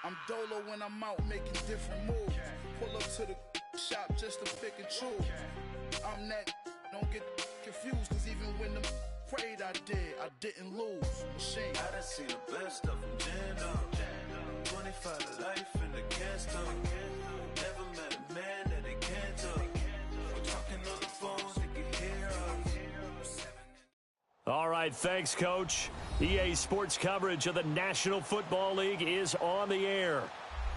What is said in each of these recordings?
I'm dolo when I'm out making different moves. Pull up to the shop just to pick and choose. I'm that, don't get confused, cause even when the prayed I didn't lose. Machine. I done seen the best of them jammed up. 25 to life in the gas tank. Never met a man that they can't talk. We're talking on the phones, they can hear us. All right, thanks, Coach. EA Sports coverage of the National Football League is on the air.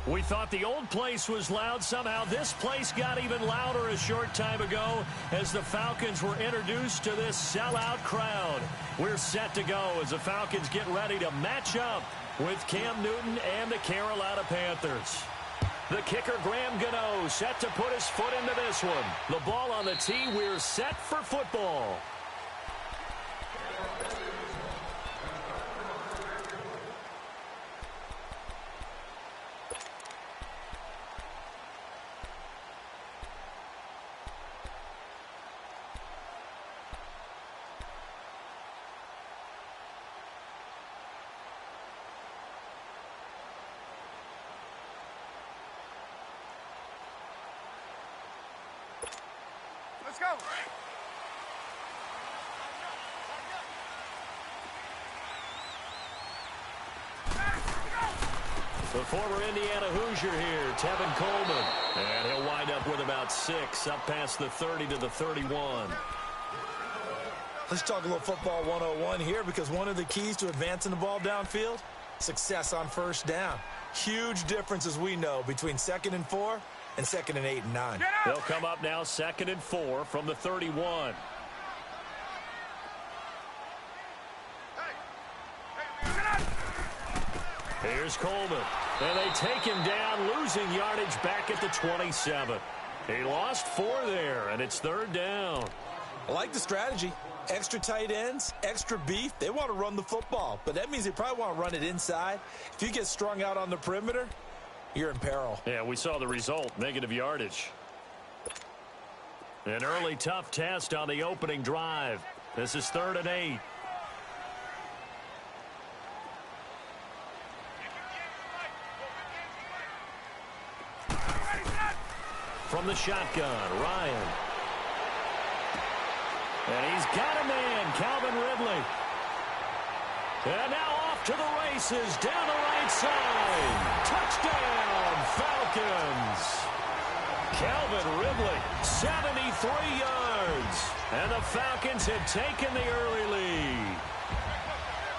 We thought the old place was loud. Somehow this place got even louder a short time ago as the Falcons were introduced to this sellout crowd. We're set to go as the Falcons get ready to match up with Cam Newton and the Carolina Panthers. The kicker, Graham Gano, set to put his foot into this one. The ball on the tee. We're set for football. Let's go. The former Indiana Hoosier here, Tevin Coleman. And he'll wind up with about 6, up past the 30 to the 31. Let's talk a little football 101 here, because one of the keys to advancing the ball downfield, success on first down. Huge difference, as we know, between 2nd and 4 and 2nd and 8 and 9. They'll come up now 2nd and 4 from the 31. Here's Coleman. And they take him down, losing yardage back at the 27. He lost 4 there, and it's 3rd down. I like the strategy. Extra tight ends, extra beef. They want to run the football, but that means they probably want to run it inside. If you get strung out on the perimeter, you're in peril. Yeah, we saw the result, negative yardage. An early tough test on the opening drive. This is 3rd and 8. From the shotgun, Ryan. And he's got a man, Calvin Ridley. And now off to the races, down the right side. Touchdown, Falcons. Calvin Ridley, 73 yards. And the Falcons had taken the early lead.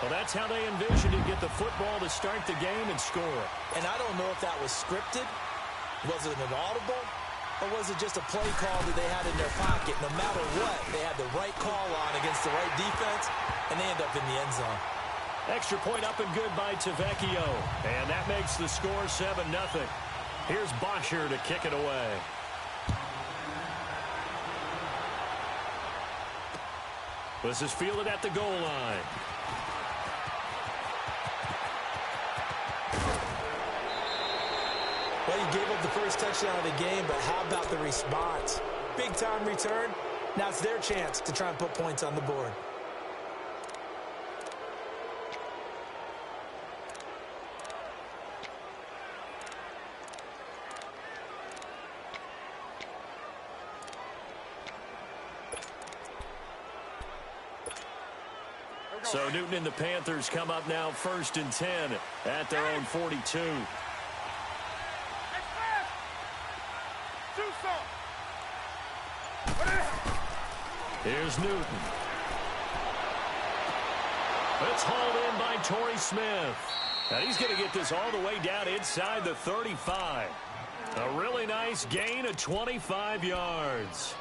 Well, that's how they envisioned to get the football to start the game and score. And I don't know if that was scripted. Was it an audible? Or was it just a play call that they had in their pocket? No matter what, they had the right call on against the right defense, and they end up in the end zone. Extra point up and good by Tavecchio. And that makes the score 7-0. Here's Bosher to kick it away. This is fielded at the goal line. Well, you gave up the first touchdown of the game, but how about the response? Big-time return. Now it's their chance to try and put points on the board. So Newton and the Panthers come up now 1st and 10 at their own 42. Here's Newton. It's hauled in by Torrey Smith. And he's going to get this all the way down inside the 35. A really nice gain of 25 yards.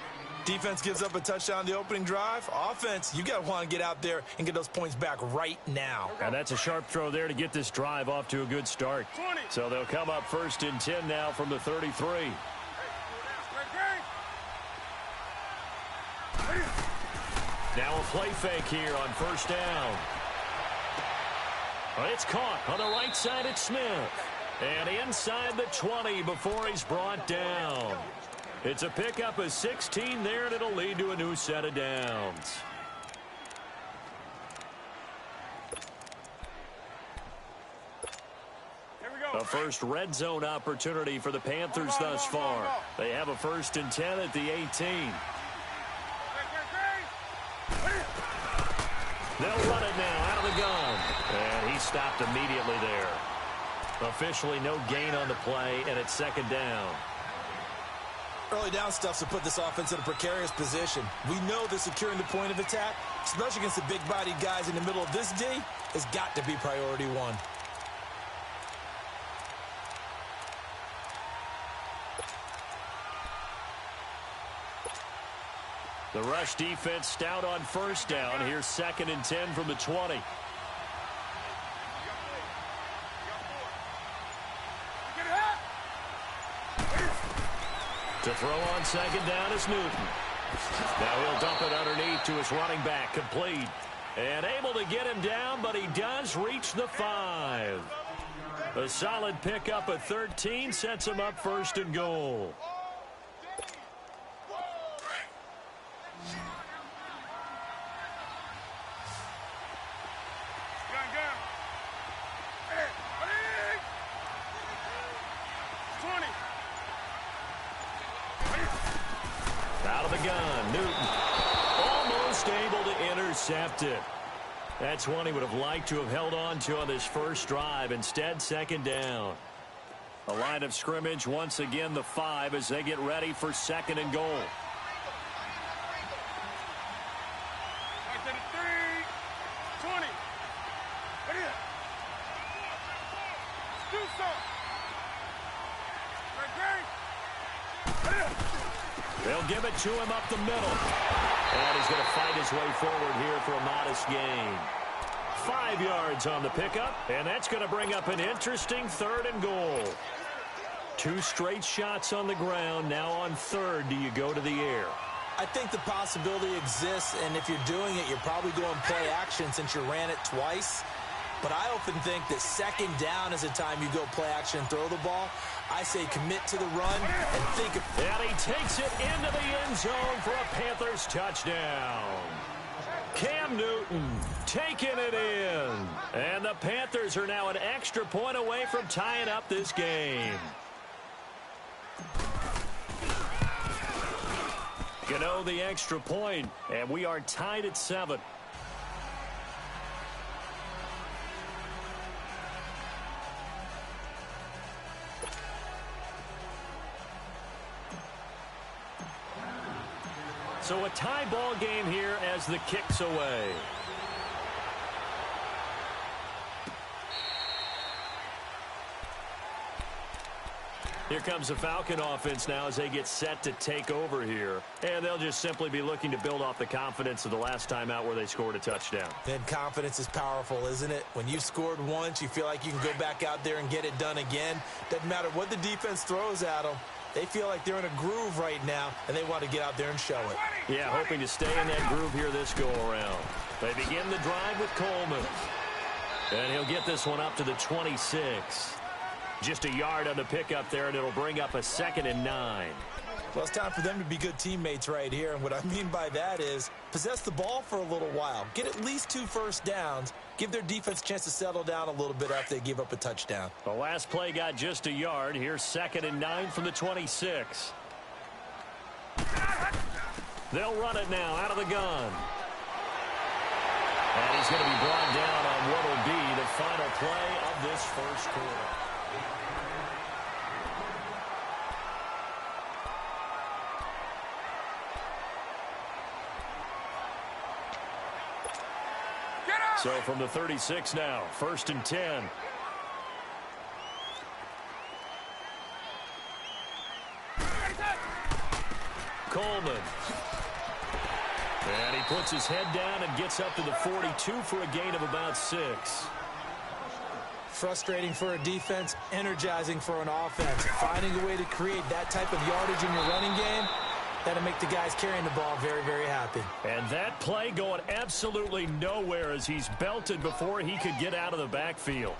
Defense gives up a touchdown the opening drive. Offense, you got to want to get out there and get those points back right now. And that's a sharp throw there to get this drive off to a good start. So they'll come up 1st and 10 now from the 33. Now a play fake here on 1st down. It's caught on the right side at Smith. And inside the 20 before he's brought down. It's a pickup of 16 there, and it'll lead to a new set of downs. Here we go. A first red zone opportunity for the Panthers thus far. They have a 1st and 10 at the 18. They'll run it now out of the gun. And he stopped immediately there. Officially no gain on the play, and it's 2nd down. Early down stuff to put this offense in a precarious position. We know that securing the point of attack, especially against the big-bodied guys in the middle of this D, has got to be priority one. The rush defense stout on 1st down. Here's 2nd and 10 from the 20. To throw on 2nd down is Newton. Now he'll dump it underneath to his running back, complete. And able to get him down, but he does reach the 5. A solid pickup at 13 sets him up 1st and goal. Out of the gun, Newton. Almost able to intercept it. That's one he would have liked to have held on to on this first drive. Instead, 2nd down. A line of scrimmage, once again, the 5 as they get ready for 2nd and goal. They'll give it to him up the middle. And he's going to fight his way forward here for a modest gain. 5 yards on the pickup, and that's going to bring up an interesting 3rd and goal. 2 straight shots on the ground. Now on 3rd, do you go to the air? I think the possibility exists, and if you're doing it, you're probably going play action since you ran it twice. But I often think that 2nd down is the time you go play action and throw the ball. I say commit to the run and think of... And he takes it into the end zone for a Panthers touchdown. Cam Newton taking it in. And the Panthers are now an extra point away from tying up this game. Gano the extra point, and we are tied at 7. So a tie ball game here as the kick's away. Here comes the Falcon offense now as they get set to take over here. And they'll just simply be looking to build off the confidence of the last time out where they scored a touchdown. Then confidence is powerful, isn't it? When you've scored once, you feel like you can go back out there and get it done again. Doesn't matter what the defense throws at them. They feel like they're in a groove right now, and they want to get out there and show it. Yeah, hoping to stay in that groove here this go-around. They begin the drive with Coleman. And he'll get this one up to the 26. Just a yard on the pickup there, and it'll bring up a 2nd and 9. Well, it's time for them to be good teammates right here, and what I mean by that is possess the ball for a little while. Get at least 2 first downs. Give their defense a chance to settle down a little bit after they give up a touchdown. The last play got just a yard. Here's 2nd and 9 from the 26. They'll run it now out of the gun. And he's going to be brought down on what will be the final play of this first quarter. So from the 36 now, 1st and 10. Coleman. And he puts his head down and gets up to the 42 for a gain of about 6. Frustrating for a defense, energizing for an offense. Finding a way to create that type of yardage in your running game, that'll make the guys carrying the ball very, very happy. And that play going absolutely nowhere as he's belted before he could get out of the backfield.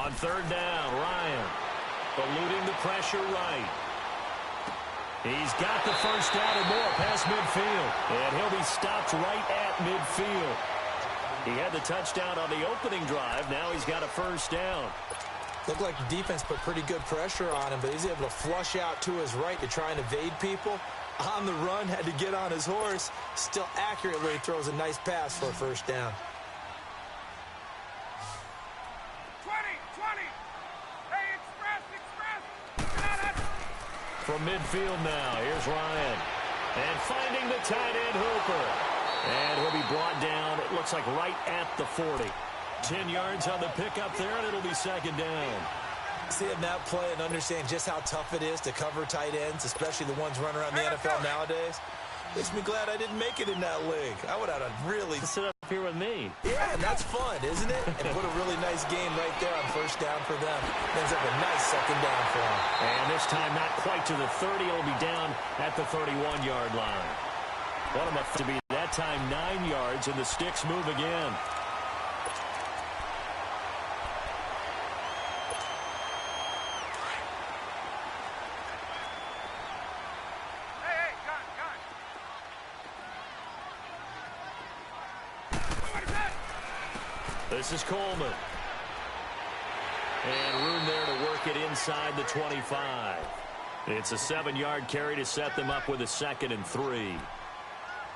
On third down, Ryan eluding the pressure right. He's got the first down and more past midfield. And he'll be stopped right at midfield. He had the touchdown on the opening drive. Now he's got a first down. Looked like the defense put pretty good pressure on him, but he's able to flush out to his right to try and evade people. On the run, had to get on his horse. Still accurately throws a nice pass for a first down. 20. Hey, express. From midfield now, here's Ryan. And finding the tight end Hooper. And he'll be brought down, it looks like right at the 40. 10 yards on the pickup there, and it'll be second down. Seeing that play and understand just how tough it is to cover tight ends, especially the ones running around the NFL nowadays, makes me glad I didn't make it in that league. I would have really... Sit up here with me. Yeah, and that's fun, isn't it? And put a really nice game right there on first down for them. Ends up a nice second down for them. And this time not quite to the 30. It'll be down at the 31-yard line. What a to be that time 9 yards, and the sticks move again. This is Coleman. And room there to work it inside the 25. It's a 7-yard carry to set them up with a 2nd and 3.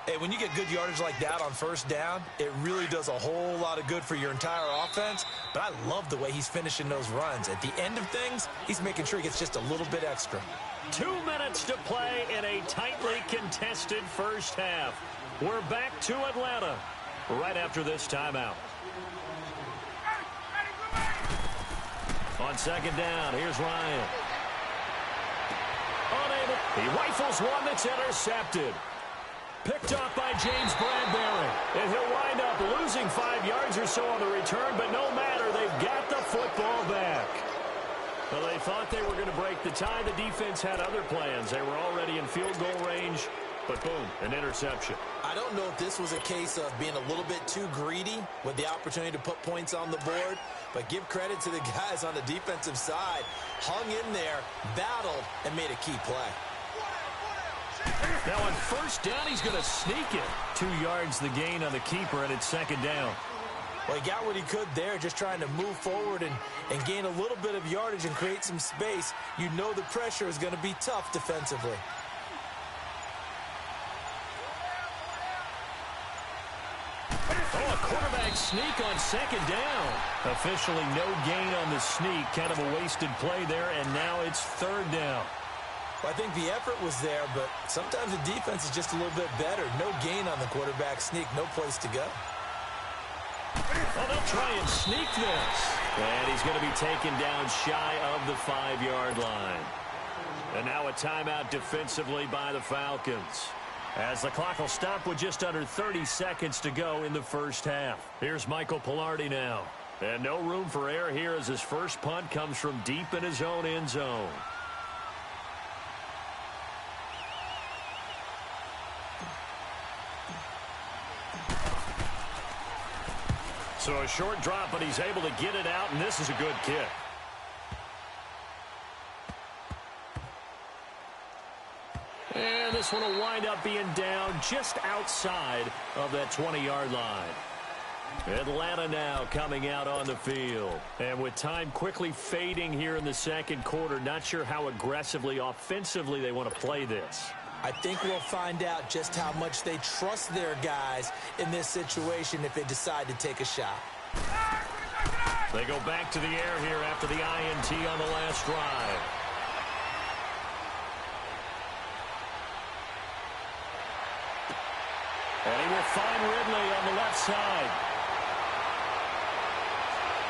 Hey, when you get good yardage like that on first down, it really does a whole lot of good for your entire offense. But I love the way he's finishing those runs. At the end of things, he's making sure he gets just a little bit extra. 2 minutes to play in a tightly contested first half. We're back to Atlanta right after this timeout. On second down, here's Ryan. Unable. He rifles one that's intercepted. Picked off by James Bradbury. And he'll wind up losing 5 yards or so on the return, but no matter, they've got the football back. Well, they thought they were going to break the tie. The defense had other plans. They were already in field goal range, but boom, an interception. I don't know if this was a case of being a little bit too greedy with the opportunity to put points on the board, but give credit to the guys on the defensive side. Hung in there, battled, and made a key play. Now on first down, he's going to sneak it. 2 yards the gain on the keeper, and it's second down. Well, he got what he could there, just trying to move forward and gain a little bit of yardage and create some space. You know the pressure is going to be tough defensively. Oh, a quarterback sneak on second down. Officially no gain on the sneak. Kind of a wasted play there, and now it's third down. Well, I think the effort was there, but sometimes the defense is just a little bit better. No gain on the quarterback sneak, no place to go. Oh, they'll try and sneak this. And he's going to be taken down shy of the 5-yard line. And now a timeout defensively by the Falcons, as the clock will stop with just under 30 seconds to go in the first half. Here's Michael Pilardi now. And no room for error here as his first punt comes from deep in his own end zone. So a short drop, but he's able to get it out, and this is a good kick. And this one will wind up being down just outside of that 20-yard line. Atlanta now coming out on the field. And with time quickly fading here in the second quarter, not sure how aggressively, offensively they want to play this. I think we'll find out just how much they trust their guys in this situation if they decide to take a shot. They go back to the air here after the INT on the last drive. And he will find Ridley on the left side.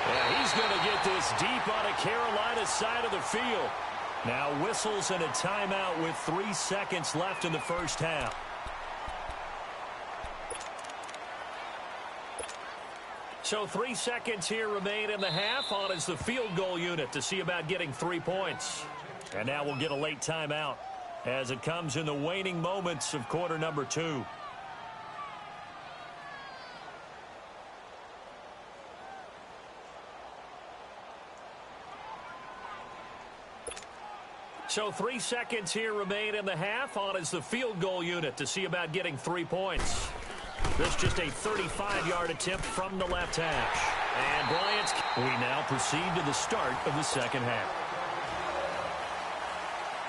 Yeah, he's going to get this deep on a Carolina side of the field. Now whistles and a timeout with 3 seconds left in the first half. So 3 seconds here remain in the half. On is the field goal unit to see about getting 3 points. And now we'll get a late timeout as it comes in the waning moments of quarter number 2. So 3 seconds here remain in the half. On is the field goal unit to see about getting 3 points. This just a 35-yard attempt from the left hash. And Bryant's. We now proceed to the start of the second half.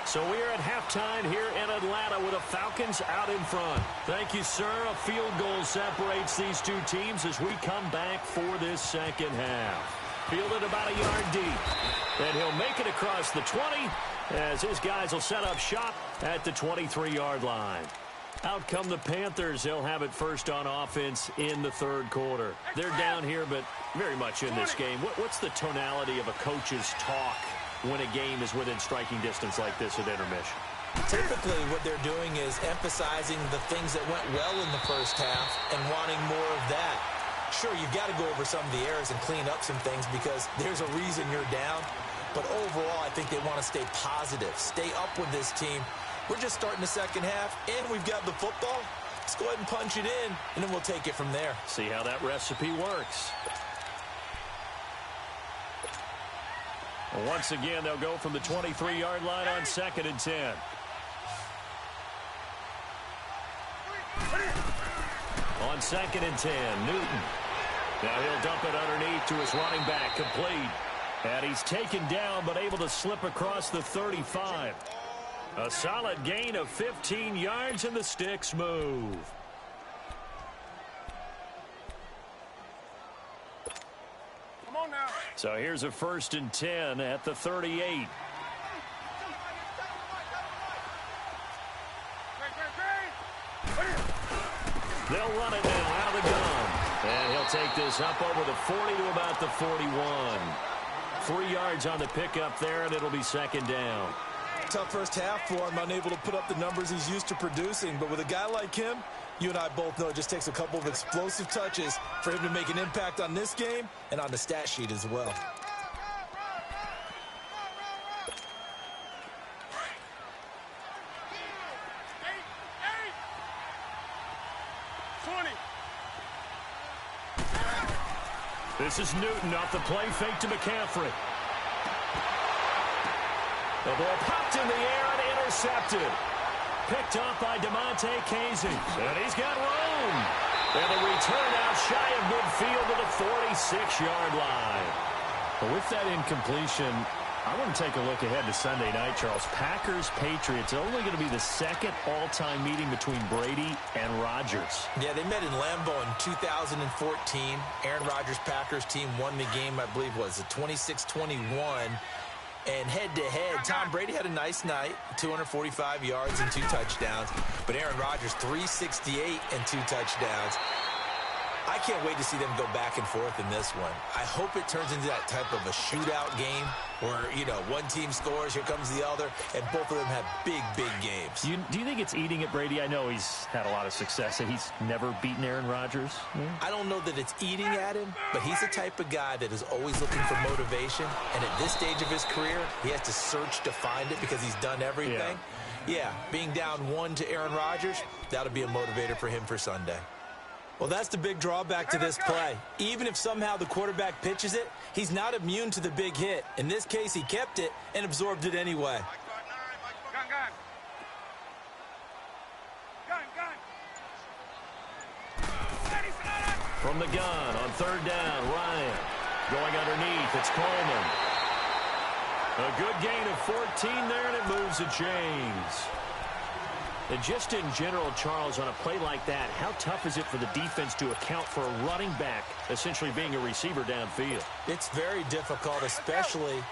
So we are at halftime here in Atlanta with the Falcons out in front. Thank you, sir. A field goal separates these two teams as we come back for this second half. Fielded about a yard deep. And he'll make it across the 20 as his guys will set up shop at the 23-yard line. Out come the Panthers. They'll have it first on offense in the third quarter. They're down here, but very much in this game. What's the tonality of a coach's talk when a game is within striking distance like this at intermission? Typically, what they're doing is emphasizing the things that went well in the first half and wanting more of that. Sure, you've got to go over some of the errors and clean up some things because there's a reason you're down. But overall, I think they want to stay positive, stay up with this team. We're just starting the second half, and we've got the football. Let's go ahead and punch it in, and then we'll take it from there. See how that recipe works. Well, once again, they'll go from the 23-yard line on 2nd and 10. On 2nd and 10, Newton. Now he'll dump it underneath to his running back, complete. And he's taken down, but able to slip across the 35. A solid gain of 15 yards, and the sticks move. Come on now. So here's a 1st and 10 at the 38. They'll run it now out of the gun. And he'll take this up over the 40 to about the 41. 3 yards on the pickup there, and it'll be 2nd down. Tough first half for him, unable to put up the numbers he's used to producing. But with a guy like him, you and I both know it just takes a couple of explosive touches for him to make an impact on this game and on the stat sheet as well. This is Newton off the play fake to McCaffrey. The ball popped in the air and intercepted. Picked up by DeMonte Casey. And he's got room. And the return out shy of midfield to the 46-yard line. But with that incompletion, I want to take a look ahead to Sunday night, Charles. Packers-Patriots, only going to be the second all-time meeting between Brady and Rodgers. Yeah, they met in Lambeau in 2014. Aaron Rodgers' Packers team won the game, I believe, was 26-21. And head-to-head, Tom Brady had a nice night, 245 yards and 2 touchdowns. But Aaron Rodgers, 368 and 2 touchdowns. I can't wait to see them go back and forth in this one. I hope it turns into that type of a shootout game where, you know, one team scores, here comes the other, and both of them have big, big games. Do you think it's eating at Brady? I know he's had a lot of success, and he's never beaten Aaron Rodgers. I don't know that it's eating at him, but he's the type of guy that is always looking for motivation, and at this stage of his career, he has to search to find it because he's done everything. Yeah, being down 1 to Aaron Rodgers, that'll be a motivator for him for Sunday. Well, that's the big drawback to this play. Even if somehow the quarterback pitches it, he's not immune to the big hit. In this case, he kept it and absorbed it anyway. From the gun on 3rd down, Ryan. Going underneath, it's Coleman. A good gain of 14 there, and it moves the chains. And just in general, Charles, on a play like that, how tough is it for the defense to account for a running back essentially being a receiver downfield? It's very difficult, especially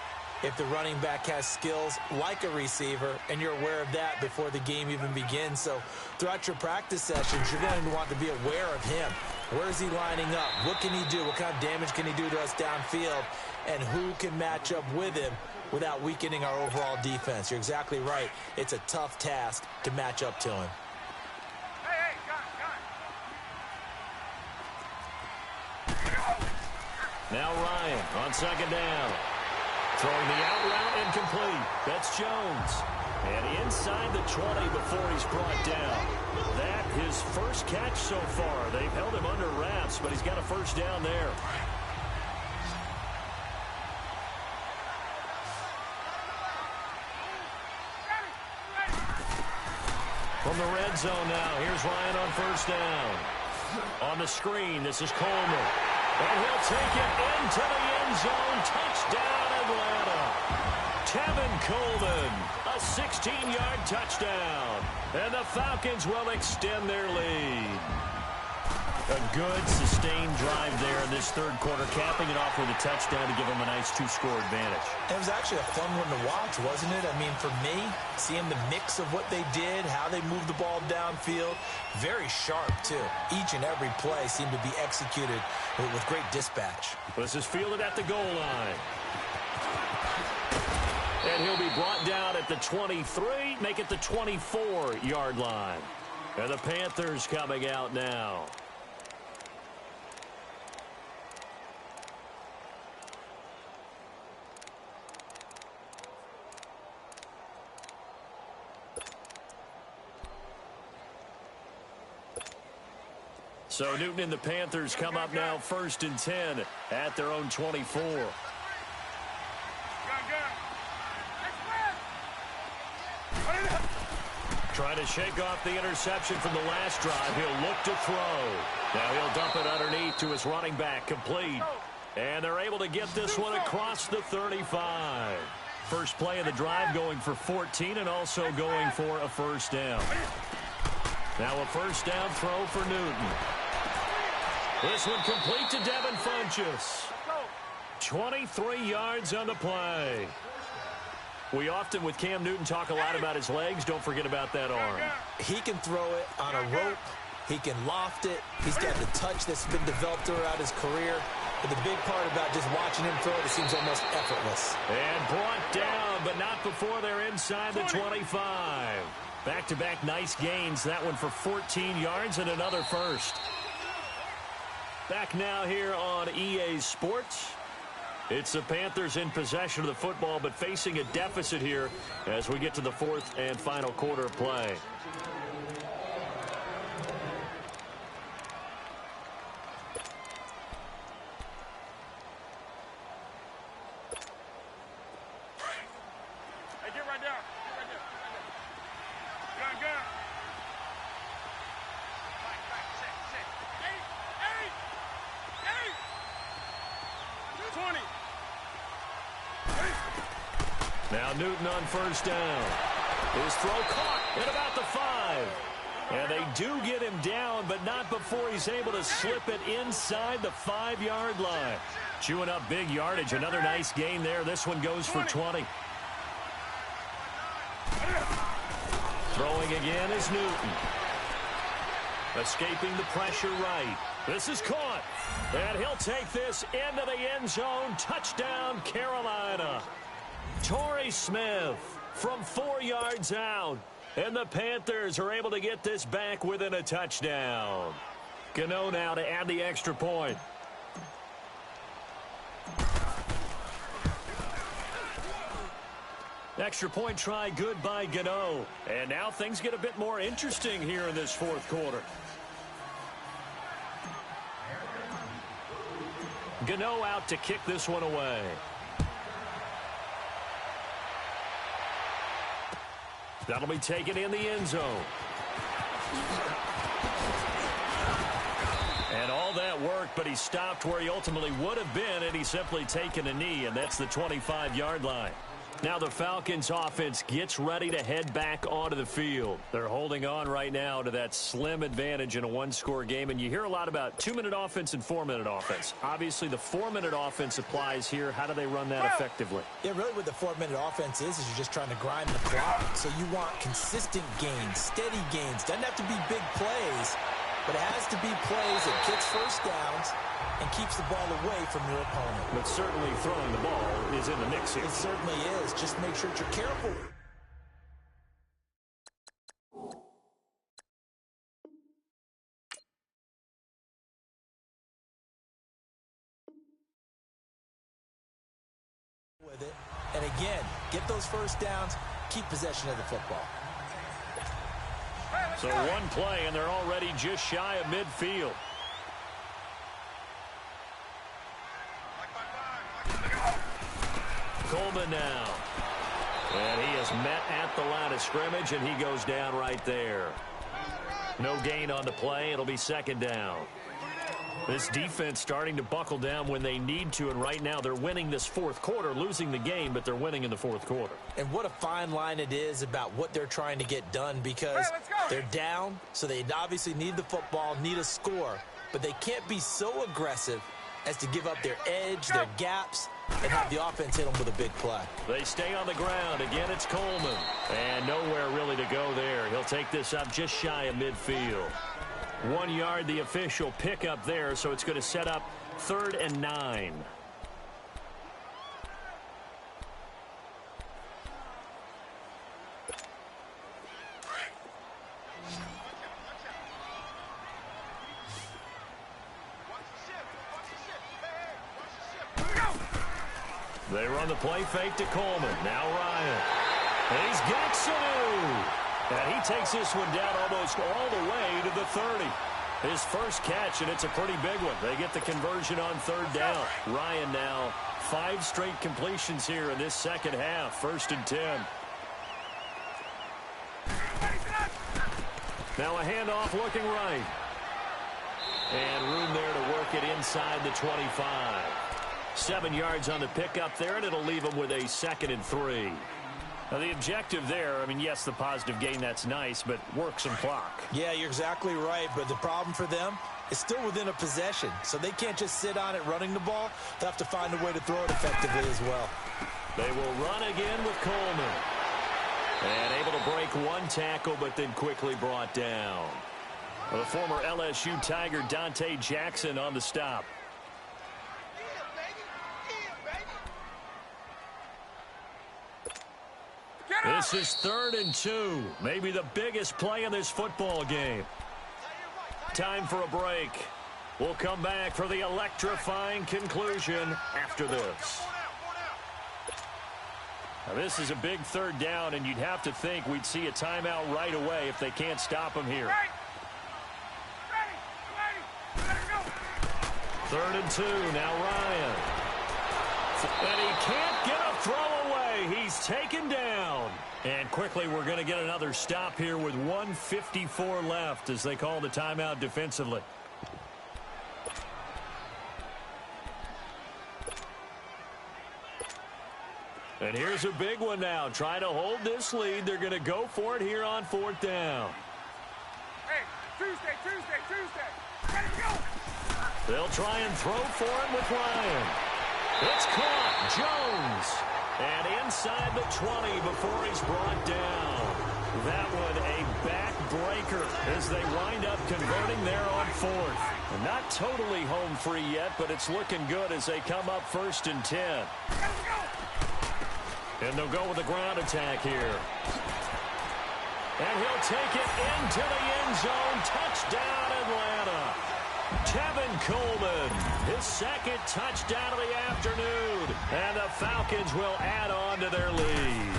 if the running back has skills like a receiver, and you're aware of that before the game even begins. So throughout your practice sessions, you're going to want to be aware of him. Where is he lining up? What can he do? What kind of damage can he do to us downfield? And who can match up with him without weakening our overall defense? You're exactly right. It's a tough task to match up to him. Now Ryan on 2nd down. Throwing the out route incomplete. That's Jones. And inside the 20 before he's brought down. That his first catch so far. They've held him under wraps, but he's got a 1st down there. From the red zone now, here's Ryan on first down. On the screen, this is Coleman. And he'll take it into the end zone. Touchdown, Atlanta. Tevin Coleman, a 16-yard touchdown. And the Falcons will extend their lead. A good, sustained drive there in this third quarter, capping it off with a touchdown to give them a nice two-score advantage. It was actually a fun one to watch, wasn't it? I mean, for me, seeing the mix of what they did, how they moved the ball downfield, very sharp, too. Each and every play seemed to be executed with great dispatch. This is fielded at the goal line. And he'll be brought down at the 23, make it the 24-yard line. And the Panthers coming out now. So Newton and the Panthers come up now 1st and 10 at their own 24. Trying to shake off the interception from the last drive. He'll look to throw. Now he'll dump it underneath to his running back. Complete. And they're able to get this one across the 35. First play of the drive going for 14 and also going for a first down. Now a first down throw for Newton. This one complete to Devin Funchess. 23 yards on the play. We often, with Cam Newton, talk a lot about his legs. Don't forget about that arm. He can throw it on a rope. He can loft it. He's got the touch that's been developed throughout his career. But the big part about just watching him throw it seems almost effortless. And brought down, but not before they're inside the 25. Back-to-back nice gains. That one for 14 yards and another first. Back now here on EA Sports. It's the Panthers in possession of the football, but facing a deficit here as we get to the fourth and final quarter of play. Hey, get right there. Get right there. Gun, gun. Set. 20. Now Newton on first down. His throw caught at about the 5. And they do get him down, but not before he's able to slip it inside the 5-yard line. Chewing up big yardage. Another nice gain there. This one goes for 20. Throwing again is Newton. Escaping the pressure right. This is caught. And he'll take this into the end zone. Touchdown, Carolina. Torrey Smith from 4 yards out. And the Panthers are able to get this back within a touchdown. Gano now to add the extra point. Extra point try good by Gano. And now things get a bit more interesting here in this fourth quarter. Gano out to kick this one away. That'll be taken in the end zone. And all that work, but he stopped where he ultimately would have been, and he's simply taken a knee, and that's the 25-yard line. Now the Falcons offense gets ready to head back onto the field. They're holding on right now to that slim advantage in a one-score game, and you hear a lot about 2-minute offense and 4-minute offense. Obviously, the 4-minute offense applies here. How do they run that effectively? Yeah, really what the 4-minute offense is you're just trying to grind the clock. So you want consistent gains, steady gains. Doesn't have to be big plays, but it has to be plays that gets first downs and keeps the ball away from your opponent. But certainly throwing the ball is in the mix here. It certainly is. Just make sure that you're careful. With it. And again, get those first downs, keep possession of the football. So one play, and they're already just shy of midfield. Coleman now. And he is met at the line of scrimmage, and he goes down right there. No gain on the play. It'll be second down. This defense starting to buckle down when they need to, and right now they're winning this fourth quarter, losing the game, but they're winning in the fourth quarter. And what a fine line it is about what they're trying to get done, because they're down, so they obviously need the football, need a score, but they can't be so aggressive as to give up their edge, their gaps, and have the offense hit them with a big play. They stay on the ground. Again, it's Coleman. And nowhere really to go there. He'll take this up just shy of midfield. 1 yard, the official pickup there, so it's going to set up 3rd and 9. They run the play fake to Coleman. Now Ryan. And he's got Sanu. And he takes this one down almost all the way to the 30. His first catch, and it's a pretty big one. They get the conversion on 3rd down. Ryan now 5 straight completions here in this second half. 1st and 10. Now a handoff looking right. And room there to work it inside the 25. 7 yards on the pickup there, and it'll leave them with a 2nd and 3. Now, the objective there, I mean, yes, the positive gain, that's nice, but work some clock. Yeah, you're exactly right, but the problem for them is still within a possession, so they can't just sit on it running the ball. They'll have to find a way to throw it effectively as well. They will run again with Coleman. And able to break 1 tackle, but then quickly brought down. The former LSU Tiger Dante Jackson on the stop. This is 3rd and 2. Maybe the biggest play in this football game. Time for a break. We'll come back for the electrifying conclusion after this. Now, this is a big 3rd down, and you'd have to think we'd see a timeout right away if they can't stop him here. 3rd and 2. Now Ryan. And he can't get a throw away. He's taken down. And quickly we're going to get another stop here with 1:54 left as they call the timeout defensively. And here's a big one now. Trying to hold this lead. They're going to go for it here on 4th down. Hey, Tuesday. Ready to go. They'll try and throw for him with Ryan. It's caught. Jones. And inside the 20 before he's brought down. That one a backbreaker as they wind up converting there on 4th. And not totally home free yet, but it's looking good as they come up 1st and 10. And they'll go with a ground attack here. And he'll take it into the end zone. Touchdown, Atlanta. Tevin Coleman, his 2nd touchdown of the afternoon. And the Falcons will add on to their lead.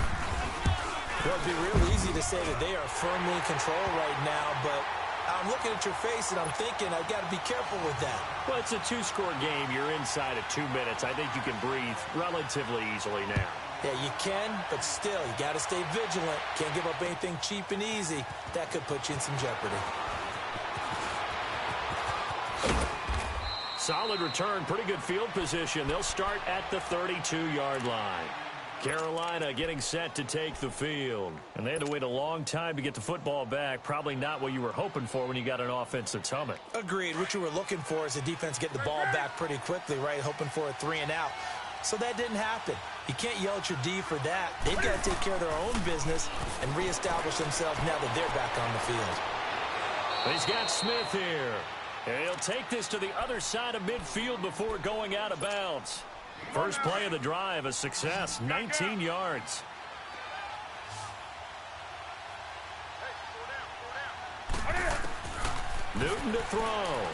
Well, it'd be real easy to say that they are firmly in control right now, but I'm looking at your face and I'm thinking I've got to be careful with that. Well, it's a 2-score game. You're inside of 2 minutes. I think you can breathe relatively easily now. Yeah, you can, but still, you got to stay vigilant. Can't give up anything cheap and easy. That could put you in some jeopardy. Solid return, pretty good field position. They'll start at the 32-yard line. Carolina getting set to take the field. And they had to wait a long time to get the football back. Probably not what you were hoping for when you got an offense that's humming. Agreed. What you were looking for is the defense getting the ball back pretty quickly, right? Hoping for a 3 and out. So that didn't happen. You can't yell at your D for that. They've got to take care of their own business and reestablish themselves now that they're back on the field. He's got Smith here. And he'll take this to the other side of midfield before going out of bounds. First play of the drive, a success, 19 yards. Newton to throw.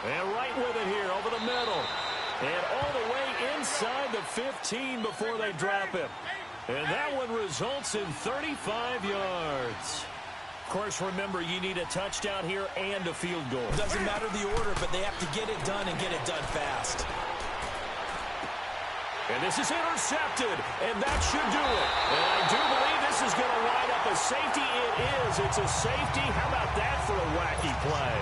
And right with it here, over the middle. And all the way inside the 15 before they drop him. And that one results in 35 yards. Of course, remember, you need a touchdown here and a field goal. Doesn't matter the order, but they have to get it done and get it done fast. And this is intercepted, and that should do it. And I do believe this is going to wind up a safety. It is. It's a safety. How about that for a wacky play?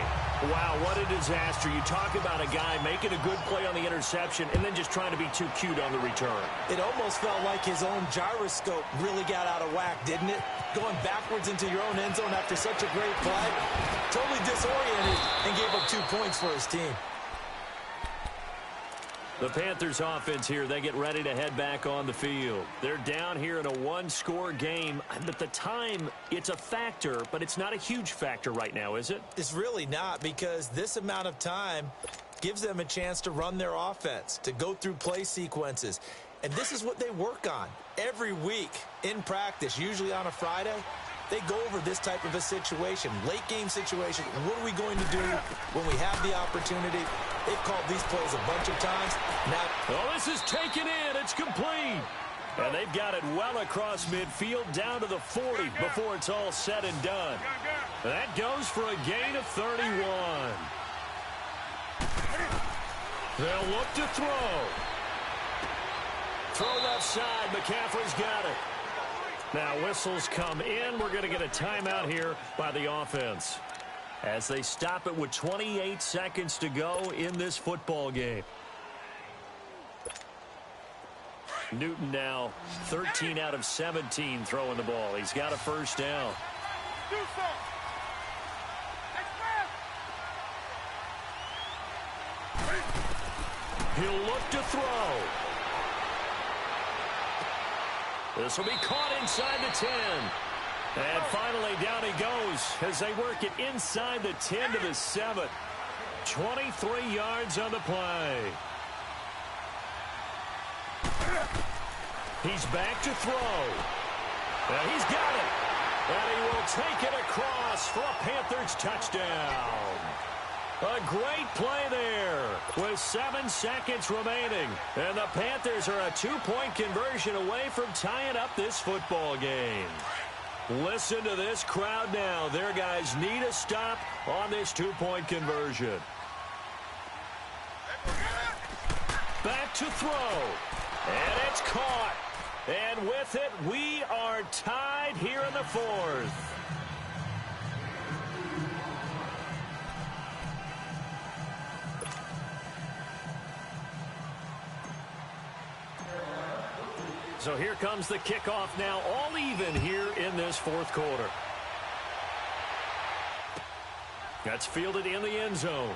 Wow, what a disaster. You talk about a guy making a good play on the interception and then just trying to be too cute on the return. It almost felt like his own gyroscope really got out of whack, didn't it? Going backwards into your own end zone after such a great play. Totally disoriented and gave up 2 points for his team. The Panthers offense here, they get ready to head back on the field. They're down here in a one-score game. At the time, it's a factor, but it's not a huge factor right now, is it? It's really not, because this amount of time gives them a chance to run their offense, to go through play sequences. And this is what they work on every week in practice, usually on a Friday. They go over this type of a situation, late-game situation. What are we going to do when we have the opportunity? They've called these plays a bunch of times. Now, oh, this is taken in. It's complete. And they've got it well across midfield down to the 40 before it's all said and done. That goes for a gain of 31. They'll look to throw. Throw left side. McCaffrey's got it. Now whistles come in. We're going to get a timeout here by the offense as they stop it with 28 seconds to go in this football game. Newton now 13 out of 17 throwing the ball. He's got a first down. He'll look to throw. This will be caught inside the 10. And finally, down he goes as they work it inside the 10 to the 7. 23 yards on the play. He's back to throw. And he's got it. And he will take it across for a Panthers touchdown. A great play there with 7 seconds remaining. And the Panthers are a 2-point conversion away from tying up this football game. Listen to this crowd now. Their guys need a stop on this 2-point conversion. Back to throw. And it's caught. And with it, we are tied here in the 4th. So here comes the kickoff now, all even here in this 4th quarter. That's fielded in the end zone.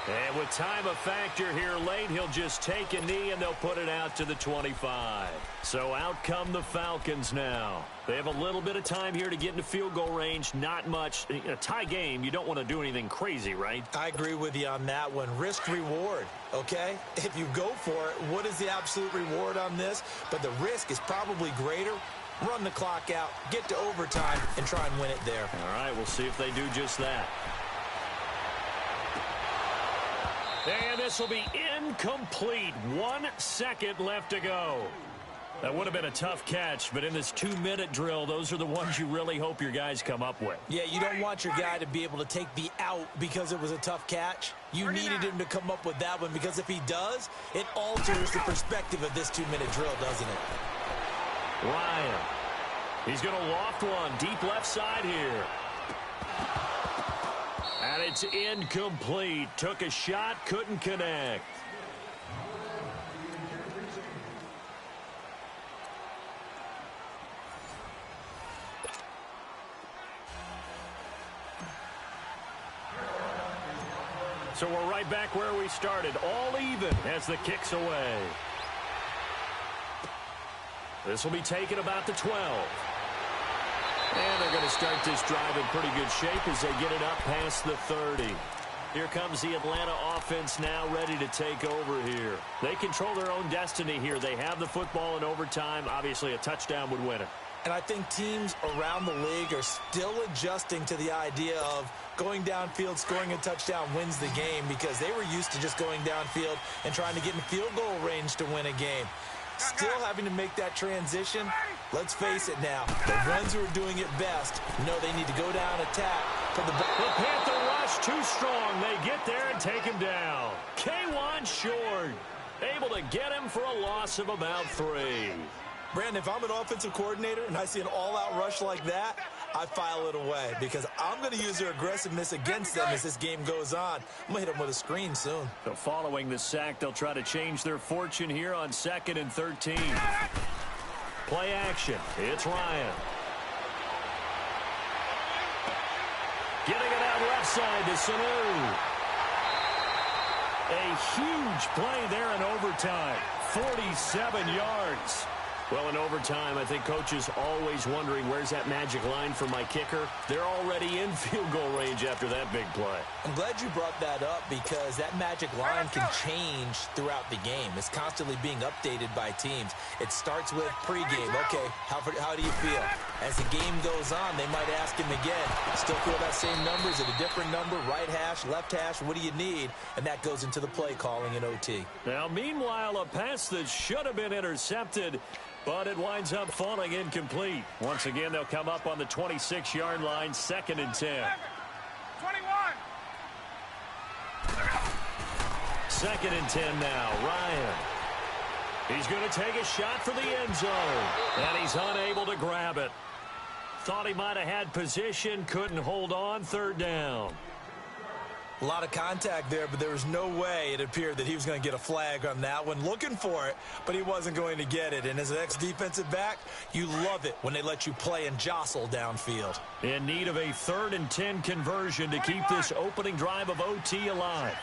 And with time a factor here late, he'll just take a knee and they'll put it out to the 25. So out come the Falcons now. They have a little bit of time here to get into field goal range. Not much. In a tie game, you don't want to do anything crazy, right? I agree with you on that one. Risk reward, okay? If you go for it, what is the absolute reward on this? But the risk is probably greater. Run the clock out, get to overtime, and try and win it there. All right, we'll see if they do just that. And this will be incomplete. 1 second left to go. That would have been a tough catch, but in this 2-minute drill, those are the ones you really hope your guys come up with. Yeah, you don't want your guy to be able to take the out because it was a tough catch. You needed him to come up with that one, because if he does, it alters the perspective of this 2-minute drill, doesn't it? Ryan. He's going to loft one deep left side here. And it's incomplete. Took a shot, couldn't connect. So we're right back where we started. All even as the kick's away. This will be taken about the 12. And they're going to start this drive in pretty good shape as they get it up past the 30. Here comes the Atlanta offense now ready to take over here. They control their own destiny here. They have the football in overtime. Obviously, a touchdown would win it. And I think teams around the league are still adjusting to the idea of going downfield, scoring a touchdown wins the game, because they were used to just going downfield and trying to get in field goal range to win a game. Still having to make that transition. Let's face it now, the ones who are doing it best know they need to go down, attack. The Panther rush too strong. They get there and take him down. K1 short. Able to get him for a loss of about 3. Brandon, if I'm an offensive coordinator and I see an all-out rush like that, I file it away because I'm going to use their aggressiveness against them as this game goes on. I'm going to hit them with a screen soon. So following the sack, they'll try to change their fortune here on 2nd and 13. Play action. It's Ryan. Getting it out left side to Sanu. A huge play there in overtime. 47 yards. Well, in overtime, I think Coach is always wondering, where's that magic line for my kicker? They're already in field goal range after that big play. I'm glad you brought that up because that magic line can change throughout the game. It's constantly being updated by teams. It starts with pregame. Okay, how do you feel? As the game goes on, they might ask him again. Still feel that same number? Is it a different number? Right hash, left hash? What do you need? And that goes into the play calling in OT. Now, meanwhile, a pass that should have been intercepted, but it winds up falling incomplete. Once again, they'll come up on the 26-yard line, 2nd and 10. 21. 2nd and 10 now. Ryan. He's going to take a shot for the end zone, and he's unable to grab it. Thought he might have had position, couldn't hold on, 3rd down. A lot of contact there, but there was no way it appeared that he was going to get a flag on that one. Looking for it, but he wasn't going to get it. And as an ex-defensive back, you love it when they let you play and jostle downfield. In need of a 3rd and 10 conversion to keep this opening drive of OT alive.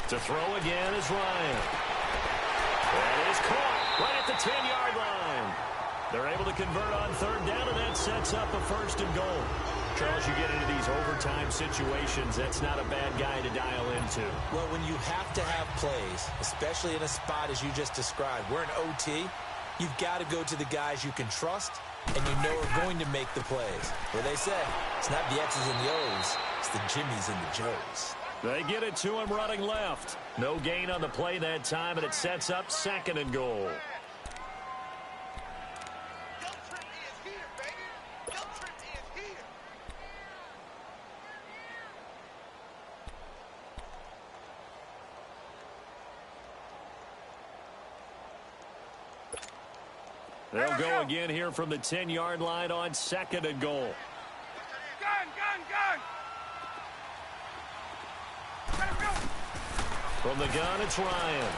To throw again is Ryan. That is caught right at the 10-yard line. They're able to convert on 3rd down, and that sets up a 1st and goal. Charles, you get into these overtime situations, that's not a bad guy to dial into. Well, when you have to have plays, especially in a spot as you just described, we're in OT, you've got to go to the guys you can trust and you know are going to make the plays. Where they say, it's not the X's and the O's, it's the Jimmies and the Joes. They get it to him running left. No gain on the play that time, and it sets up 2nd and goal. They'll go again here from the 10-yard line on 2nd and goal. Gun. From the gun, it's Ryan.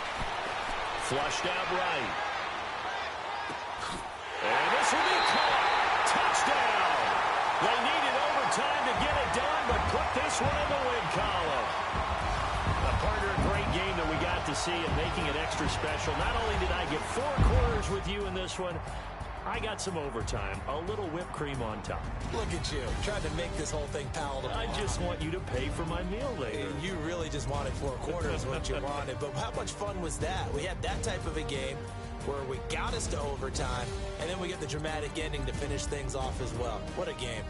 Flushed out right. And this will be caught. Touchdown. They needed overtime to get it done, but put this one in the win column. A partner, a great game that we got to see and making it extra special. Not only did I get 4 quarters with you in this one, I got some overtime, a little whipped cream on top. Look at you, trying to make this whole thing palatable. I just want you to pay for my meal later. You really just wanted 4 quarters what you wanted, but how much fun was that? We had that type of a game where we got us to overtime, and then we get the dramatic ending to finish things off as well. What a game.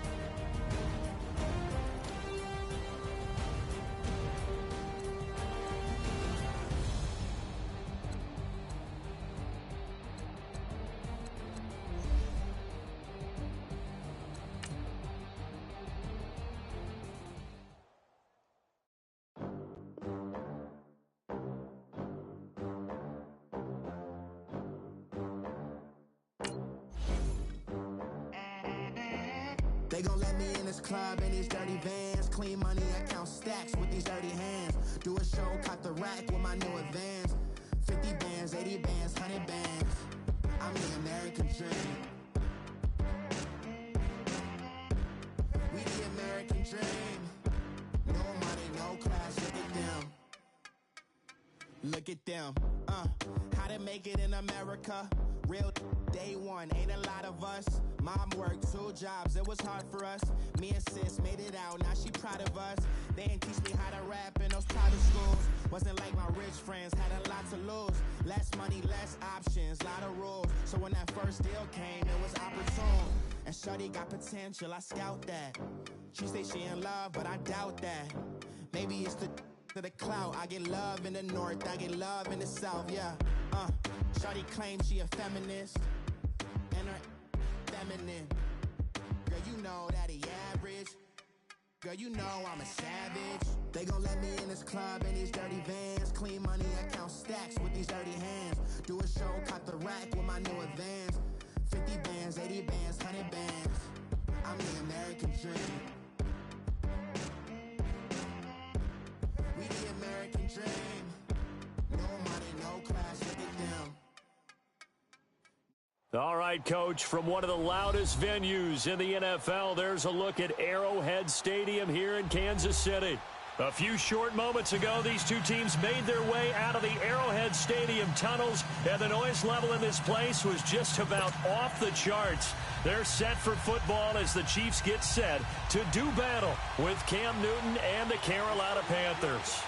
They gon' let me in this club in these dirty vans. Clean money, I count stacks with these dirty hands. Do a show, caught the rack with my new advance. 50 bands, 80 bands, 100 bands. I'm the American dream. We the American dream. No money, no class, look at them. Look at them, how to make it in America. Real day one, ain't a lot of us. Mom worked 2 jobs, it was hard for us. Me and sis made it out, now she proud of us. They didn't teach me how to rap in those private schools. Wasn't like my rich friends, had a lot to lose. Less money, less options, lot of rules. So when that first deal came, it was opportune. And shorty got potential, I scout that. She say she in love, but I doubt that. Maybe it's the clout. I get love in the north, I get love in the south, yeah. Shorty claims she a feminist, and her feminine. Girl, you know that he average. Girl, you know I'm a savage. They gon' let me in this club in these dirty vans. Clean money, I count stacks with these dirty hands. Do a show, cop the rack with my new advance. 50 bands, 80 bands, 100 bands. I'm the American dream. We the American dream. No money, no class, look at them. All right, Coach, from one of the loudest venues in the NFL, there's a look at Arrowhead Stadium here in Kansas City. A few short moments ago, these two teams made their way out of the Arrowhead Stadium tunnels, and the noise level in this place was just about off the charts. They're set for football as the Chiefs get set to do battle with Cam Newton and the Carolina Panthers.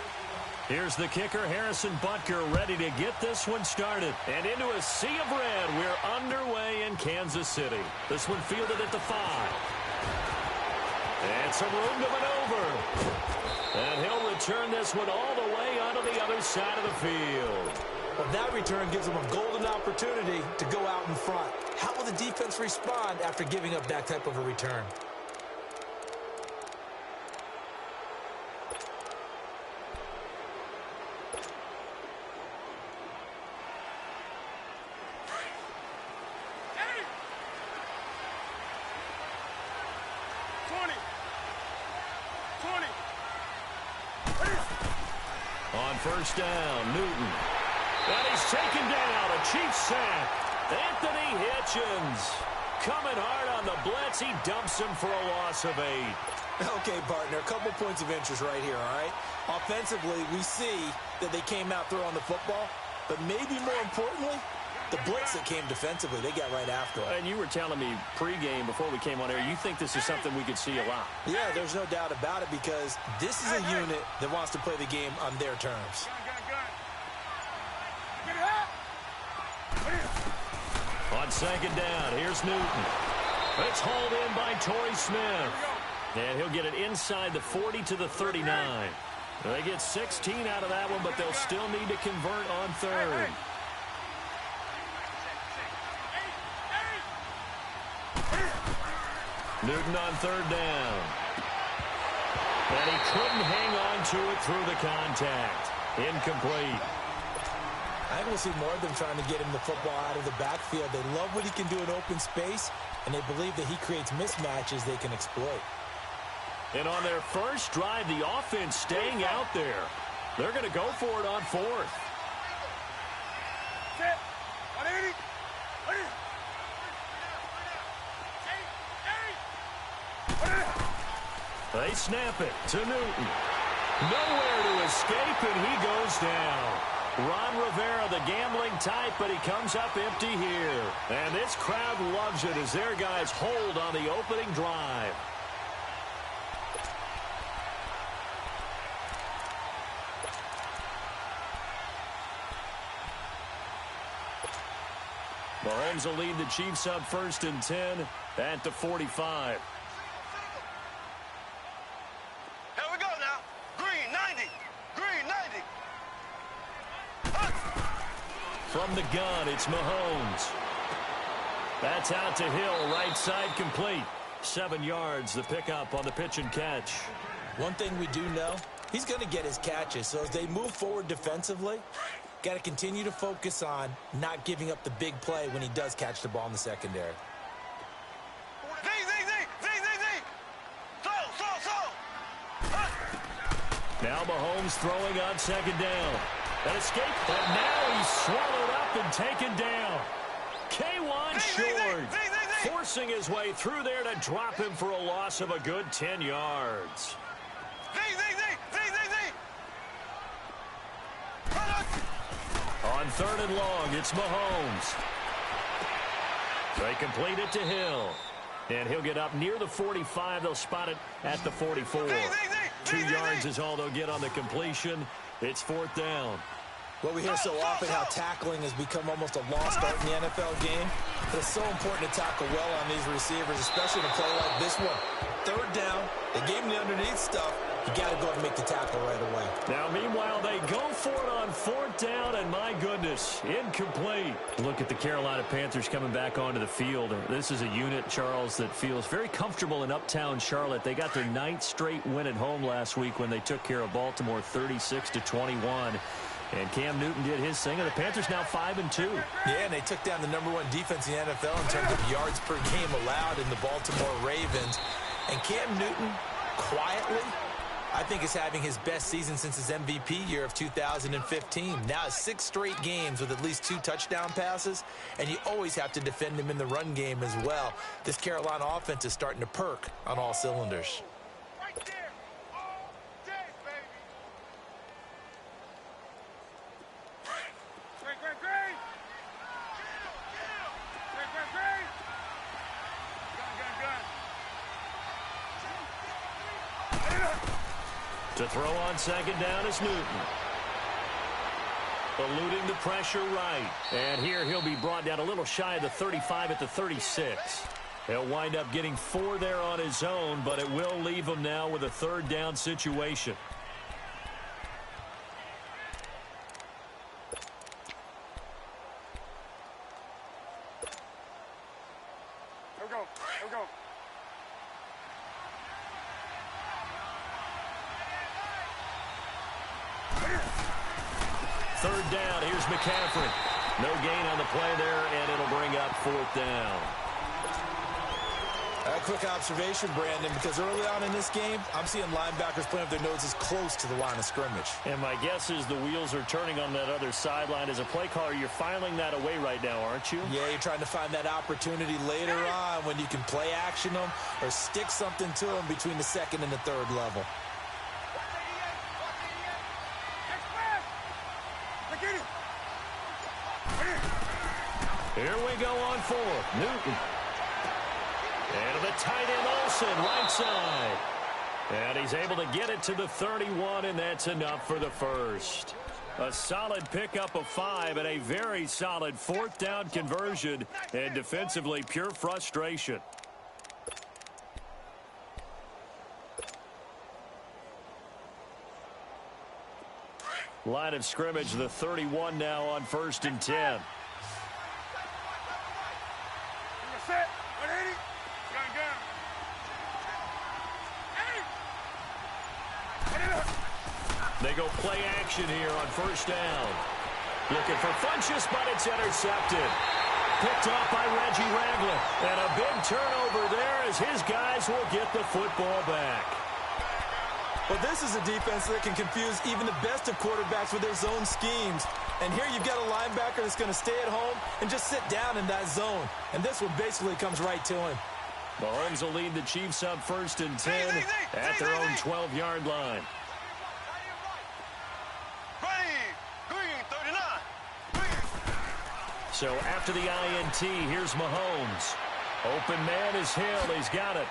Here's the kicker, Harrison Butker, ready to get this one started. And into a sea of red, we're underway in Kansas City. This one fielded at the 5. And some room to maneuver. And he'll return this one all the way onto the other side of the field. Well, that return gives them a golden opportunity to go out in front. How will the defense respond after giving up that type of a return? On first down, Newton. And he's taken down, a Chiefs sack. Anthony Hitchens coming hard on the blitz. He dumps him for a loss of 8. Okay, partner, a couple points of interest right here, all right? Offensively, we see that they came out throwing the football, but maybe more importantly, the blitz that came defensively, they got right after it. And you were telling me pregame before we came on air, you think this is something we could see a lot. Yeah, there's no doubt about it because this is a unit that wants to play the game on their terms. On second down, here's Newton. It's hauled in by Torrey Smith. And he'll get it inside the 40 to the 39. They get 16 out of that one, but they'll still need to convert on third. Newton on third down. And he couldn't hang on to it through the contact. Incomplete. I think we'll see more of them trying to get him the football out of the backfield. They love what he can do in open space, and they believe that he creates mismatches they can exploit. And on their first drive, the offense staying out there. They're going to go for it on fourth. They snap it to Newton. Nowhere to escape, and he goes down. Ron Rivera, the gambling type, but he comes up empty here. And this crowd loves it as their guys hold on the opening drive. Mahomes will lead the Chiefs up first and 10 at the 45. Here we go now. Green 90. Green 90. From the gun, it's Mahomes. That's out to Hill, right side complete. 7 yards, the pickup on the pitch and catch. One thing we do know, he's going to get his catches. So as they move forward defensively, got to continue to focus on not giving up the big play when he does catch the ball in the secondary. Now Mahomes throwing on second down. An escape, but now he's swallowed up and taken down. K1 short, forcing his way through there to drop him for a loss of a good 10 yards. On third and long, it's Mahomes. They complete it to Hill. And he'll get up near the 45. They'll spot it at the 44. 2 yards is all they'll get on the completion. It's fourth down. Well, we hear so often how tackling has become almost a lost art in the NFL game. But it's so important to tackle well on these receivers, especially in a play like this one. Third down, they gave him the underneath stuff. You got to go and make the tackle right away. Now, meanwhile, they go for it on 4th down, and my goodness, incomplete. Look at the Carolina Panthers coming back onto the field. This is a unit, Charles, that feels very comfortable in uptown Charlotte. They got their 9th straight win at home last week when they took care of Baltimore 36-21. And Cam Newton did his thing, and the Panthers now 5-2. Yeah, and they took down the #1 defense in the NFL in terms of yards per game allowed in the Baltimore Ravens. And Cam Newton, quietly, I think is having his best season since his MVP year of 2015. Now it's 6 straight games with at least 2 touchdown passes, and you always have to defend him in the run game as well. This Carolina offense is starting to perk on all cylinders. Right there. All day, baby. Great. Great. Gun. To throw on 2nd down is Newton. Eluding the pressure right. And here he'll be brought down a little shy of the 35 at the 36. He'll wind up getting 4 there on his own, but it will leave him now with a 3rd down situation. Here we go. 3rd down. Here's McCaffrey. No gain on the play there, and it'll bring up 4th down. A quick observation, Brandon, because early on in this game, I'm seeing linebackers playing with their noses close to the line of scrimmage. And my guess is the wheels are turning on that other sideline. As a play caller, you're filing that away right now, aren't you? Yeah, you're trying to find that opportunity later on when you can play action them or stick something to them between the 2nd and the 3rd level. Here we go on 4th. Newton. And the tight end Olsen, right side. And he's able to get it to the 31, and that's enough for the first. A solid pickup of 5 and a very solid 4th down conversion. And defensively, pure frustration. Line of scrimmage, the 31 now on 1st and 10. Set. 180. Gun. They go play action here on 1st down. Looking for Funchess, but it's intercepted. Picked off by Reggie Ragland. And a big turnover there as his guys will get the football back. Well, this is a defense that can confuse even the best of quarterbacks with their zone schemes. And here you've got a linebacker that's going to stay at home and just sit down in that zone. And this one basically comes right to him. Mahomes will lead the Chiefs up 1st and 10 at their own 12-yard line. So after the INT, here's Mahomes. Open man is Hill. He's got it.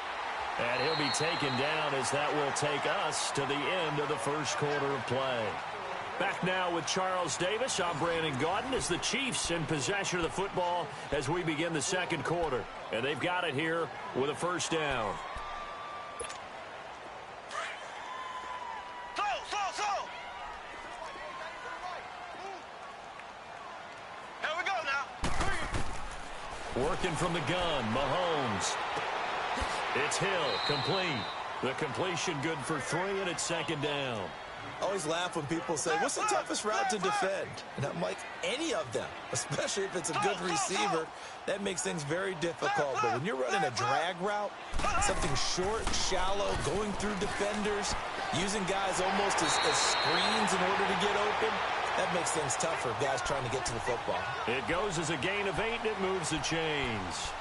And he'll be taken down as that will take us to the end of the 1st quarter of play. Back now with Charles Davis. I'm Brandon Gaudin as the Chiefs in possession of the football as we begin the 2nd quarter. And they've got it here with a 1st down. Here we go now. Working from the gun, Mahomes. It's Hill, complete. The completion good for 3, and it's 2nd down. I always laugh when people say, what's the toughest route to defend? And I'm like, any of them, especially if it's a good receiver. That makes things very difficult. But when you're running a drag route, something short, shallow, going through defenders, using guys almost as screens in order to get open, that makes things tough for guys trying to get to the football. It goes as a gain of 8, and it moves the chains.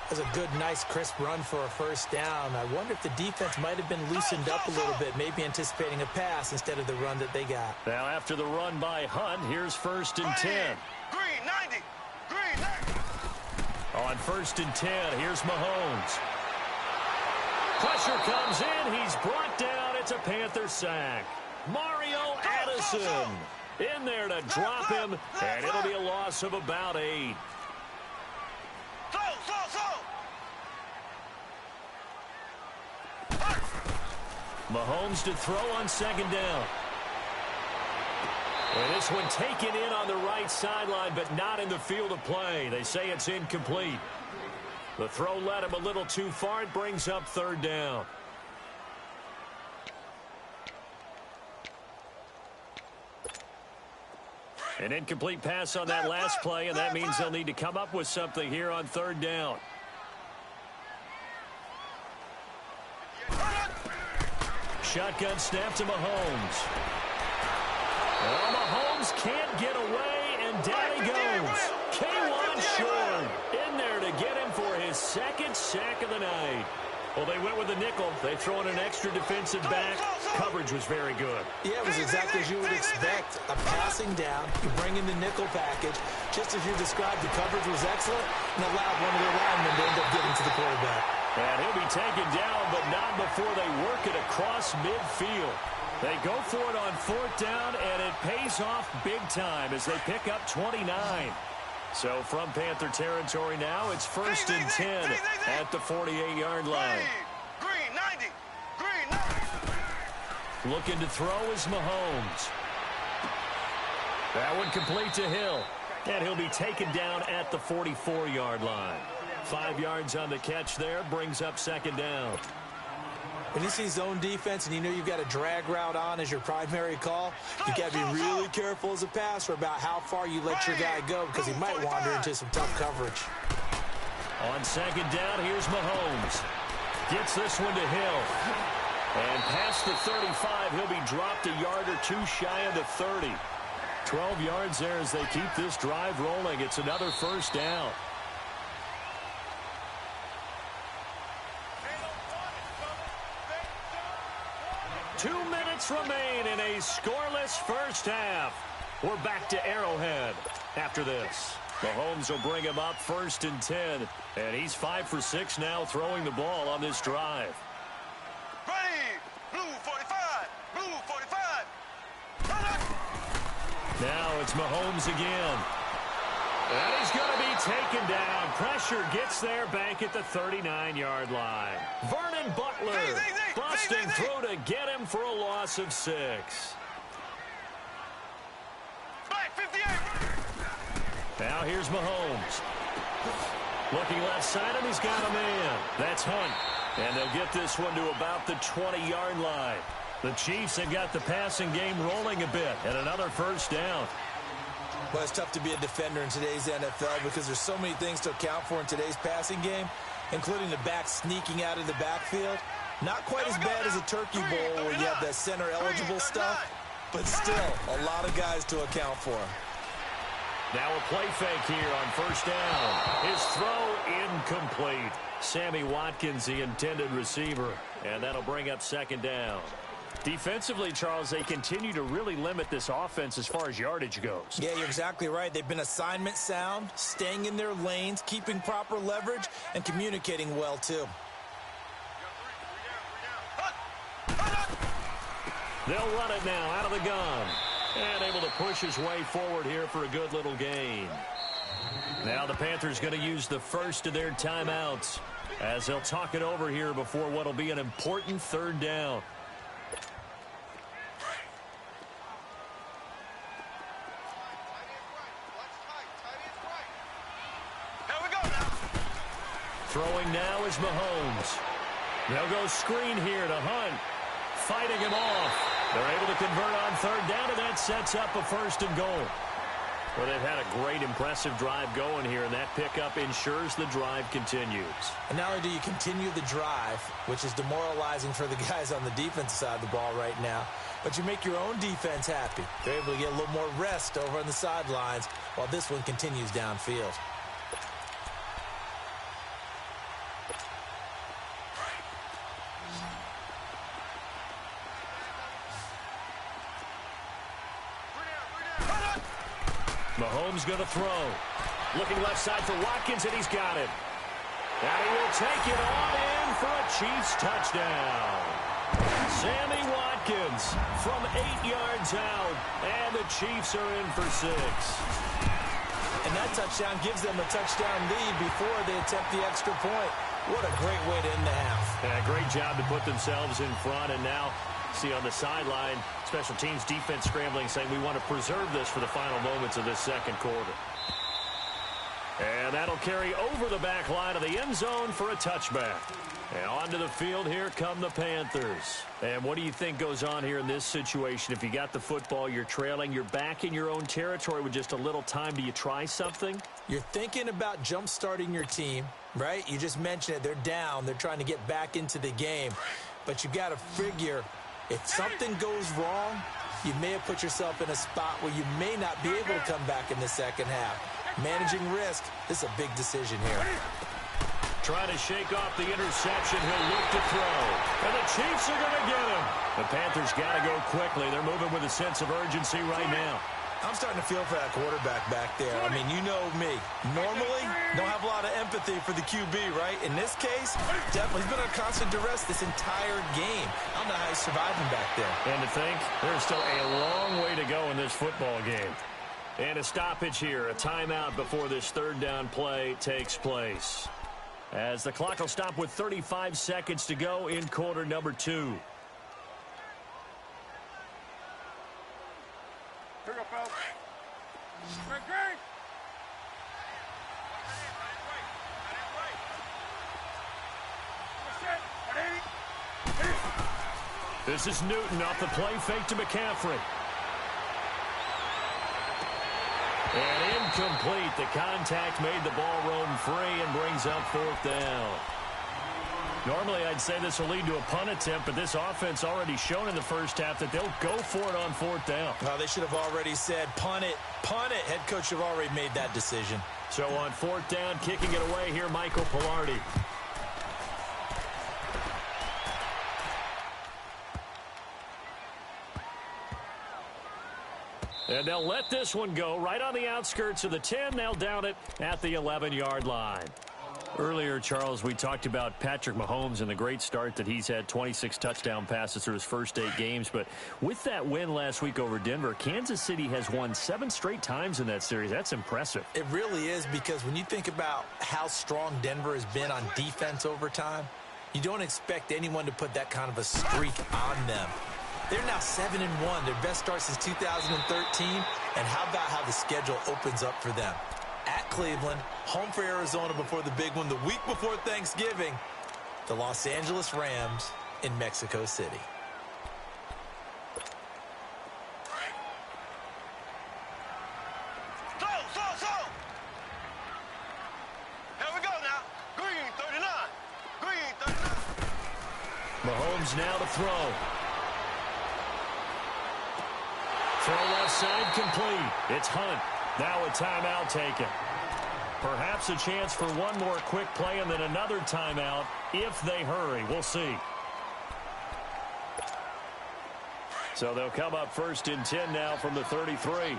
That's a good, nice, crisp run for a 1st down. I wonder if the defense might have been loosened up a little bit, maybe anticipating a pass instead of the run that they got. Now after the run by Hunt, here's 1st and 10. Green, 90. Green, 90. On 1st and 10, here's Mahomes. Pressure comes in. He's brought down. It's a Panther sack. Mario Addison in there to drop him, and it'll be a loss of about 8. Mahomes to throw on second down. And this one taken in on the right sideline, but not in the field of play. They say it's incomplete. The throw led him a little too far. It brings up third down. An incomplete pass on that last play, and that means they'll need to come up with something here on third down. Shotgun snap to Mahomes. Well, Mahomes can't get away, and down he goes. K1 Short in there to get him for his second sack of the night. Well, they went with the nickel. They throw in an extra defensive back. Coverage was very good. Yeah, it was exactly as you would expect. A passing down, you bring in the nickel package. Just as you described, the coverage was excellent and allowed one of their linemen to end up getting to the quarterback. And he'll be taken down, but not before they work it across midfield. They go for it on fourth down, and it pays off big time as they pick up 29. So from Panther territory now, it's first and 10 at the 48-yard line. Green, 90. Green, 90. Looking to throw is Mahomes. That one complete to Hill. And he'll be taken down at the 44-yard line. 5 yards on the catch there, brings up second down. When you see zone defense and you know you've got a drag route on as your primary call, you've got to be really careful as a passer about how far you let your guy go because he might wander into some tough coverage. On second down, here's Mahomes. Gets this one to Hill. And past the 35, he'll be dropped a yard or two shy of the 30. 12 yards there as they keep this drive rolling. It's another first down. Remain in a scoreless first half. We're back to Arrowhead after this. Mahomes will bring him up first and 10, and he's 5 for 6 now throwing the ball on this drive. Ready, blue 45, blue 45. Now it's Mahomes again. And he's going to be taken down. Pressure gets there back at the 39-yard line. Vernon Butler busting through to get him for a loss of 6. Back 58. Now here's Mahomes. Looking left side, and he's got a man. That's Hunt. And they'll get this one to about the 20-yard line. The Chiefs have got the passing game rolling a bit, and another first down. Well, it's tough to be a defender in today's NFL because there's so many things to account for in today's passing game, including the back sneaking out of the backfield. Not quite as bad as a Turkey Bowl where you have that center-eligible stuff, but still a lot of guys to account for. Now a play fake here on first down. His throw incomplete. Sammy Watkins, the intended receiver, and that'll bring up second down. Defensively, Charles, they continue to really limit this offense as far as yardage goes. Yeah, you're exactly right. They've been assignment sound, staying in their lanes, keeping proper leverage, and communicating well, too. They'll run it now out of the gun. And able to push his way forward here for a good little gain. Now the Panthers going to use the first of their timeouts as they'll talk it over here before what will be an important third down. Throwing now is Mahomes. They'll go screen here to Hunt. Fighting him off. They're able to convert on third down, and that sets up a first and goal. Well, they've had a great, impressive drive going here, and that pickup ensures the drive continues. And not only do you continue the drive, which is demoralizing for the guys on the defensive side of the ball right now, but you make your own defense happy. They're able to get a little more rest over on the sidelines while this one continues downfield. Mahomes going to throw. Looking left side for Watkins, and he's got it. And he will take it on in for a Chiefs touchdown. Sammy Watkins from 8 yards out, and the Chiefs are in for 6. And that touchdown gives them a touchdown lead before they attempt the extra point. What a great way to end the half. Yeah, Yeah, great job to put themselves in front, and now see on the sideline, special teams defense scrambling, saying we want to preserve this for the final moments of this second quarter. And that'll carry over the back line of the end zone for a touchback. And onto the field, here come the Panthers. And what do you think goes on here in this situation? If you got the football, you're trailing, you're back in your own territory with just a little time. Do you try something? You're thinking about jump-starting your team, right? You just mentioned it. They're down. They're trying to get back into the game. But you got to figure, if something goes wrong, you may have put yourself in a spot where you may not be able to come back in the second half. Managing risk, this is a big decision here. Trying to shake off the interception. He'll look to throw. And the Chiefs are going to get him. The Panthers got to go quickly. They're moving with a sense of urgency right now. I'm starting to feel for that quarterback back there. I mean, you know me. Normally, don't have a lot of empathy for the QB, right? In this case, definitely, he's been under constant duress this entire game. I don't know how he's surviving back there. And to think, there's still a long way to go in this football game. And a stoppage here, a timeout before this third down play takes place. As the clock will stop with 35 seconds to go in quarter number 2. Here we go, fellas. Great, great. This is Newton off the play fake to McCaffrey. And incomplete. The contact made the ball roam free and brings up fourth down. Normally, I'd say this will lead to a punt attempt, but this offense already shown in the first half that they'll go for it on fourth down. Well, they should have already said, punt it, punt it. Head coach should have already made that decision. So on fourth down, kicking it away here, Michael Pilardi. And they'll let this one go right on the outskirts of the 10. They'll down it at the 11-yard line. Earlier, Charles, we talked about Patrick Mahomes and the great start that he's had, 26 touchdown passes through his first 8 games. But with that win last week over Denver, Kansas City has won 7 straight times in that series. That's impressive. It really is, because when you think about how strong Denver has been on defense over time, you don't expect anyone to put that kind of a streak on them. They're now 7-1, their best start since 2013. And how about how the schedule opens up for them? At Cleveland, home for Arizona before the big one, the week before Thanksgiving, the Los Angeles Rams in Mexico City. So. Here we go now. Green 39. Green 39. Mahomes now to throw. Throw left side complete. It's Hunt. Now a timeout taken. Perhaps a chance for one more quick play and then another timeout if they hurry. We'll see. So they'll come up first and 10 now from the 33. Ready.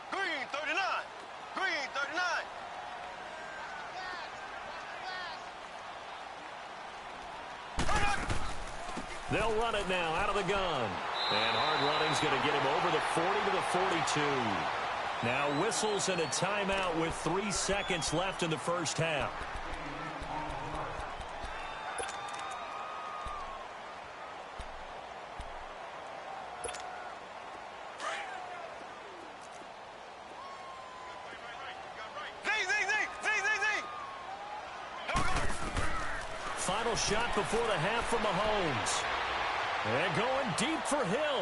Green 39. Green 39. They'll run it now out of the gun. And hard running's going to get him over the 40 to the 42. Now whistles and a timeout with 3 seconds left in the first half. Final shot before the half from Mahomes. And going deep for Hill.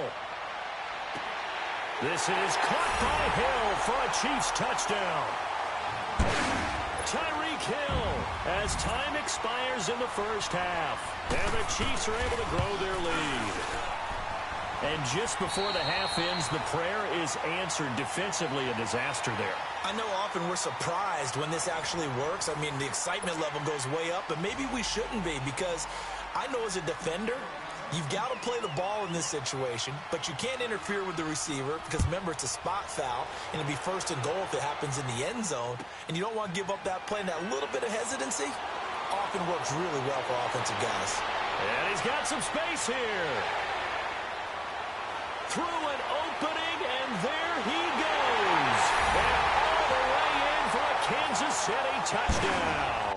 This is caught by Hill for a Chiefs touchdown. Tyreek Hill as time expires in the first half. And the Chiefs are able to grow their lead. And just before the half ends, the prayer is answered. Defensively, a disaster there. I know often we're surprised when this actually works. I mean, the excitement level goes way up, but maybe we shouldn't be, because I know as a defender, you've got to play the ball in this situation, but you can't interfere with the receiver because, remember, it's a spot foul, and it'll be first and goal if it happens in the end zone, and you don't want to give up that play. And that little bit of hesitancy often works really well for offensive guys. And he's got some space here. Through an opening, and there he goes. And all the way in for a Kansas City touchdown.